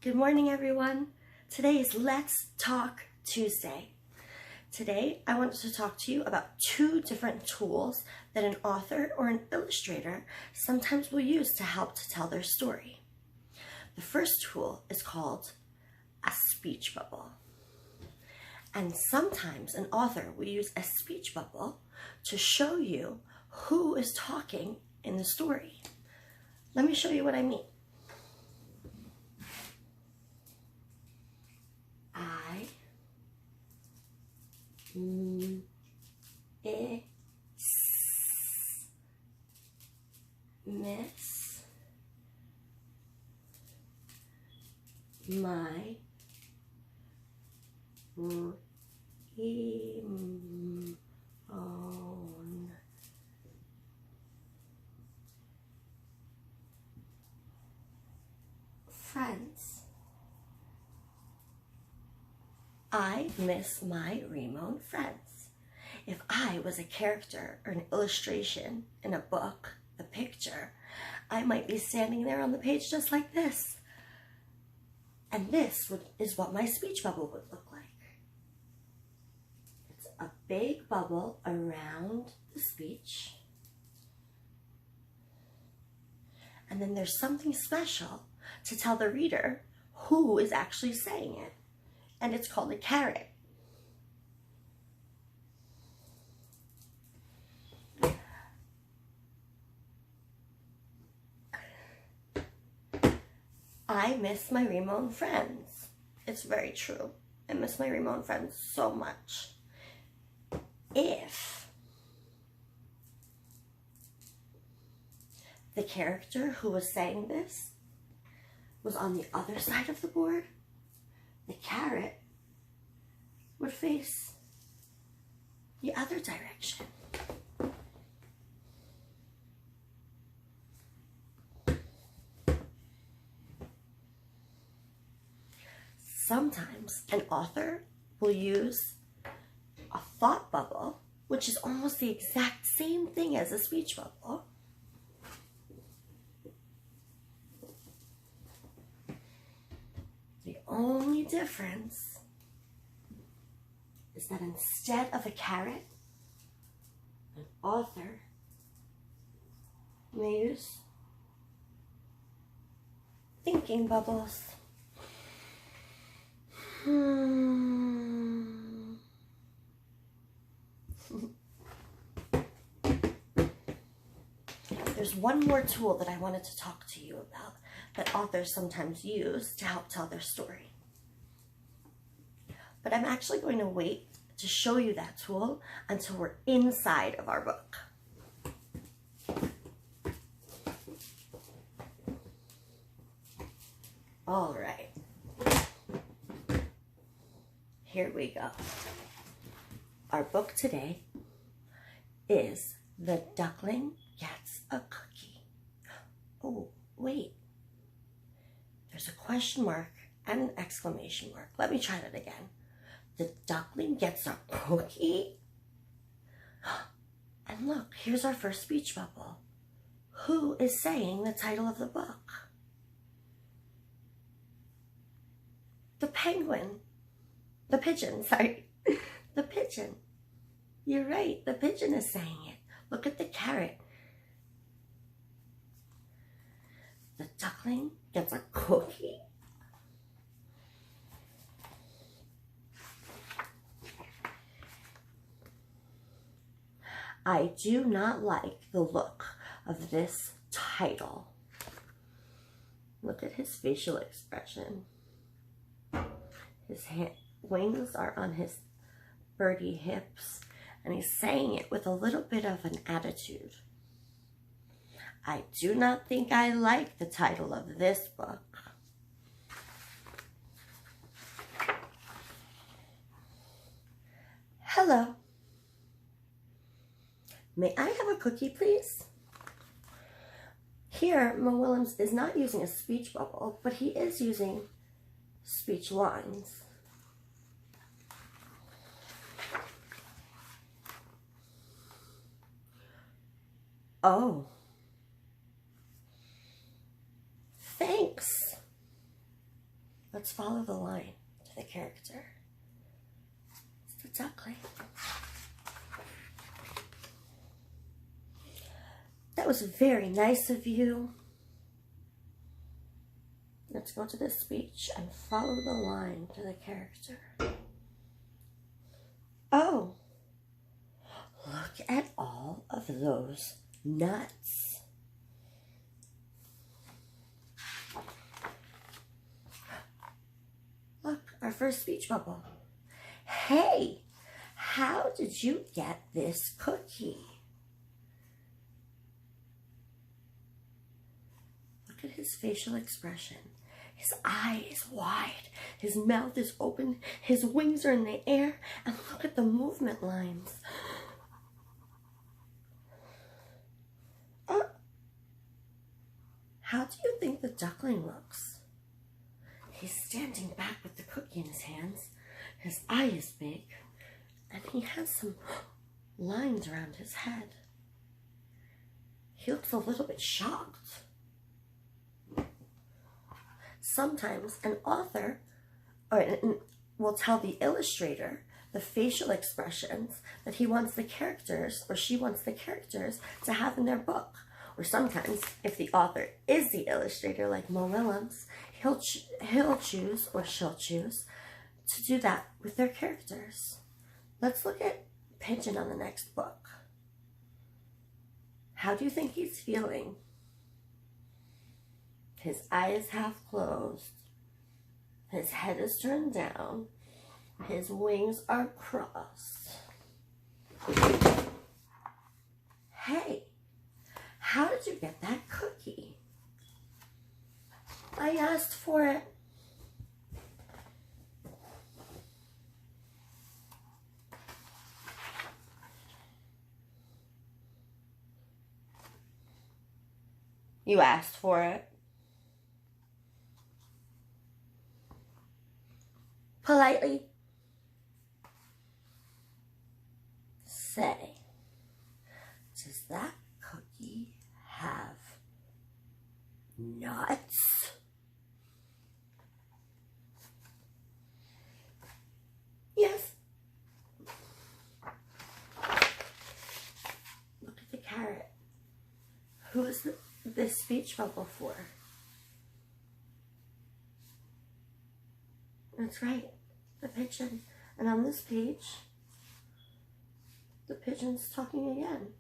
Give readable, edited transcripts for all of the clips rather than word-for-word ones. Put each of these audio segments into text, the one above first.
Good morning, everyone. Today is Let's Talk Tuesday. Today, I want to talk to you about two different tools that an author or an illustrator sometimes will use to help to tell their story. The first tool is called a speech bubble. And sometimes an author will use a speech bubble to show you who is talking in the story. Let me show you what I mean. Miss my own friends. I miss my Rimon friends. If I was a character or an illustration in a book, a picture, I might be standing there on the page just like this. And this is what my speech bubble would look like. It's a big bubble around the speech. And then there's something special to tell the reader who is actually saying it. And it's called a caret. I miss my Rimon friends. It's very true. I miss my Rimon friends so much. If the character who was saying this was on the other side of the board, the caret would face the other direction. Sometimes an author will use a thought bubble, which is almost the exact same thing as a speech bubble. The only difference is that instead of a caret, an author may use thinking bubbles. There's one more tool that I wanted to talk to you about that authors sometimes use to help tell their story. But I'm actually going to wait to show you that tool until we're inside of our book. All right. Here we go. Our book today is The Duckling Gets a Cookie. Oh, wait. There's a question mark and an exclamation mark. Let me try that again. The duckling gets a cookie? And look, here's our first speech bubble. Who is saying the title of the book? The penguin. The pigeon, sorry. The pigeon. You're right, the pigeon is saying it. Look at the caret. The duckling gets a cookie? I do not like the look of this title. Look at his facial expression. His wings are on his birdie hips, and he's saying it with a little bit of an attitude. I do not think I like the title of this book. Hello. May I have a cookie, please? Here, Mo Willems is not using a speech bubble, but he is using speech lines. Oh. Thanks. Let's follow the line to the character. It's the duckling. That was very nice of you. Let's go to the speech and follow the line to the character. Oh, look at all of those nuts. Look, our first speech bubble. Hey, how did you get this cookie? Look at his facial expression. His eye is wide, his mouth is open, his wings are in the air, and look at the movement lines. How do you think the duckling looks? He's standing back with the cookie in his hands. His eye is big, and he has some lines around his head. He looks a little bit shocked. Sometimes an author will tell the illustrator the facial expressions that he wants the characters, or she wants the characters, to have in their book. Or sometimes, if the author is the illustrator, like Mo Willems, he'll choose, or she'll choose, to do that with their characters. Let's look at Pigeon on the next book. How do you think he's feeling? His eye is half closed. His head is turned down. His wings are crossed. Hey, how did you get that cookie? I asked for it. You asked for it. Politely say, does that cookie have nuts? Yes. Look at the carrot. Who is this speech bubble for? That's right, the pigeon. And on this page, the pigeon's talking again.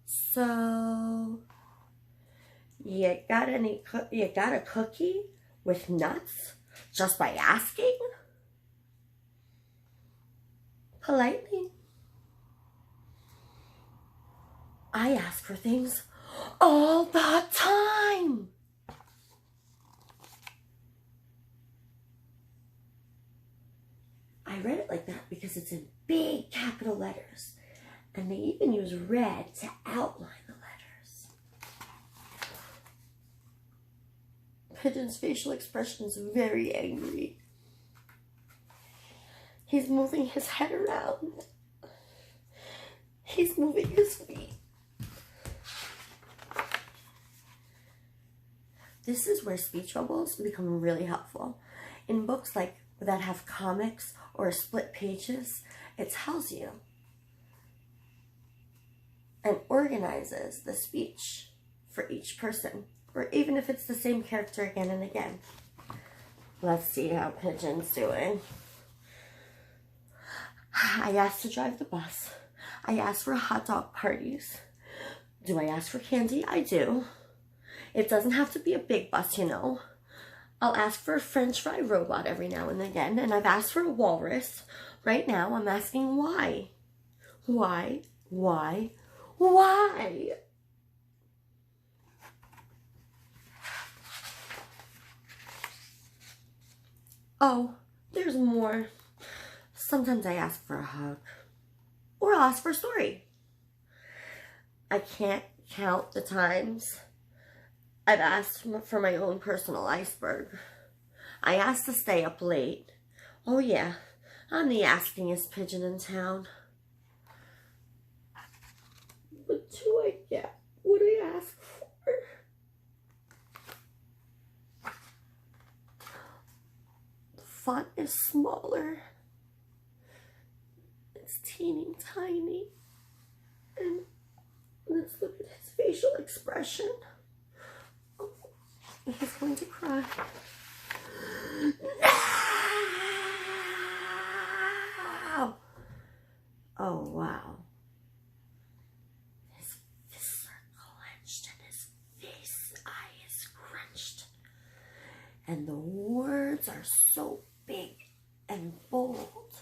So, you got a cookie with nuts just by asking? Politely. I ask for things all the time. I read it like that because it's in big capital letters, and they even use red to outline the letters. Pigeon's facial expression is very angry. He's moving his head around. He's moving his feet. This is where speech bubbles become really helpful. In books like that have comics or split pages, it tells you and organizes the speech for each person, or even if it's the same character again and again. Let's see how Pigeon's doing. I asked to drive the bus. I asked for hot dog parties. Do I ask for candy? I do. It doesn't have to be a big bus, you know. I'll ask for a French fry robot every now and again, and I've asked for a walrus. Right now, I'm asking why. Why? Why? Why? Oh, there's more. Sometimes I ask for a hug, or I'll ask for a story. I can't count the times I've asked for my own personal iceberg. I asked to stay up late. Oh yeah, I'm the askingest pigeon in town. But do I get what I ask for? font is smaller. It's teeny tiny. And let's look at his facial expression. Oh, he's going to cry. No! Oh, wow. His fists are clenched and his eye is crunched. And the words are so big and bold.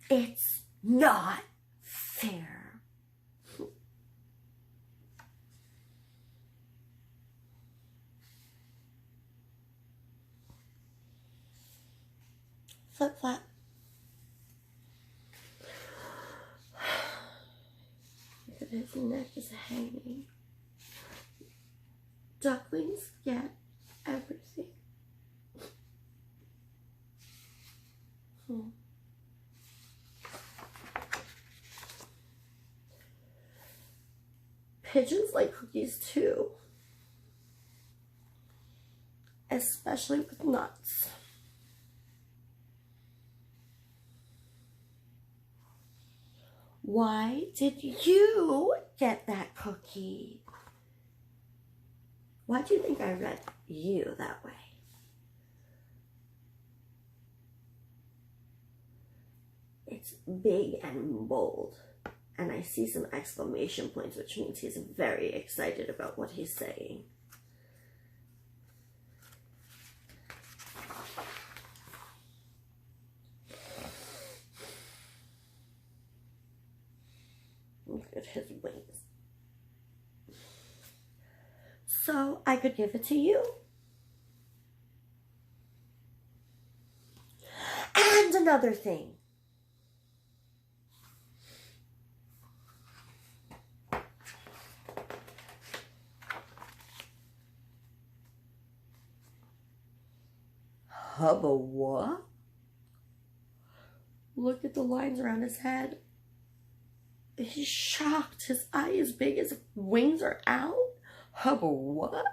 It's not fair. Flip flap. Look at his neck is hanging. Ducklings get everything. Pigeons like cookies too, especially with nuts. Why did you get that cookie? Why do you think I read you that way? It's big and bold. And I see some exclamation points, which means he's very excited about what he's saying. Look at his wings. So I could give it to you. And another thing. Hubba what? Look at the lines around his head. He's shocked. His eye is big. His wings are out. Hubba what?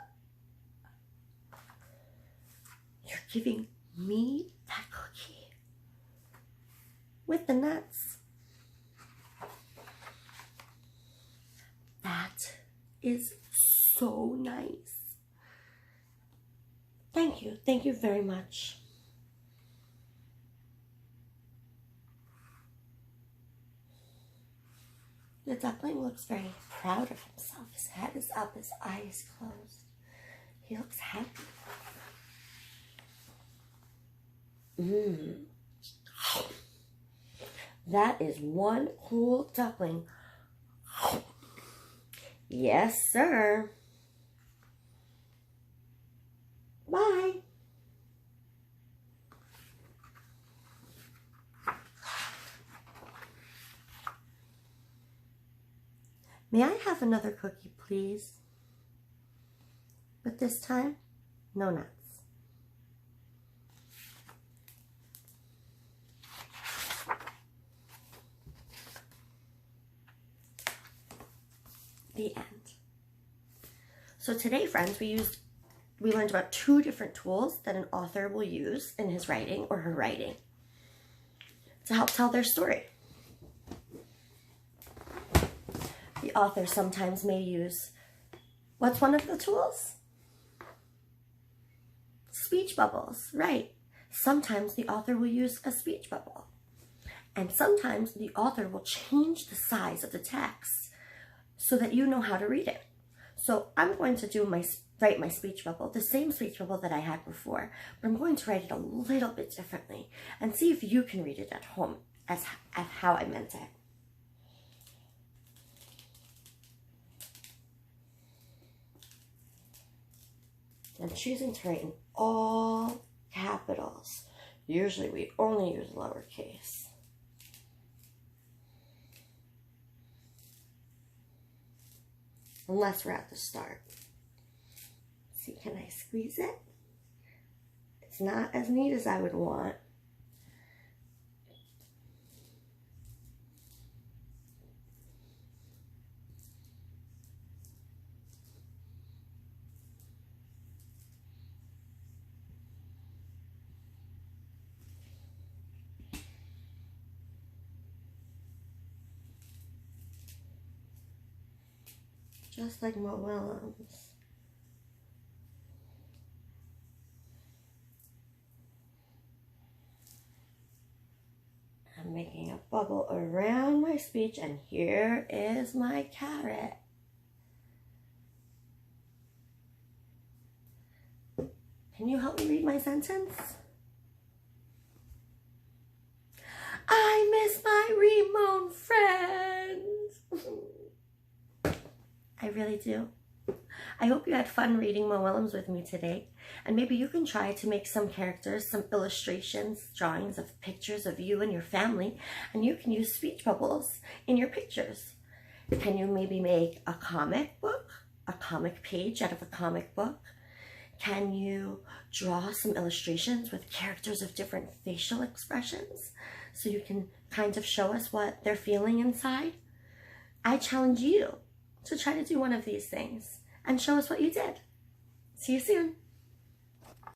You're giving me that cookie with the nuts. That is so nice. Thank you. Thank you very much. The duckling looks very proud of himself. His head is up, his eyes closed. He looks happy. That is one cool duckling. Yes, sir. Bye. May I have another cookie, please? But this time, no nuts. The end. So today, friends, we learned about 2 different tools that an author will use in his writing or her writing to help tell their story. The author sometimes may use, what's one of the tools? Speech bubbles, right. Sometimes the author will use a speech bubble. And sometimes the author will change the size of the text so that you know how to read it. So I'm going to write my speech bubble, the same speech bubble that I had before, but I'm going to write it a little bit differently and see if you can read it at home as how I meant it. I'm choosing to write in all capitals. Usually we only use lowercase. Unless we're at the start. See, can I squeeze it? It's not as neat as I would want. just like Mo Willems. I'm making a bubble around my speech, and here is my carrot. Can you help me read my sentence? I miss my Rimon friends. I really do. I hope you had fun reading Mo Willems with me today, and maybe you can try to make some characters, some illustrations, drawings of pictures of you and your family, and you can use speech bubbles in your pictures. Can you maybe make a comic book, a comic page out of a comic book? Can you draw some illustrations with characters of different facial expressions so you can kind of show us what they're feeling inside? I challenge you to try to do one of these things and show us what you did. See you soon.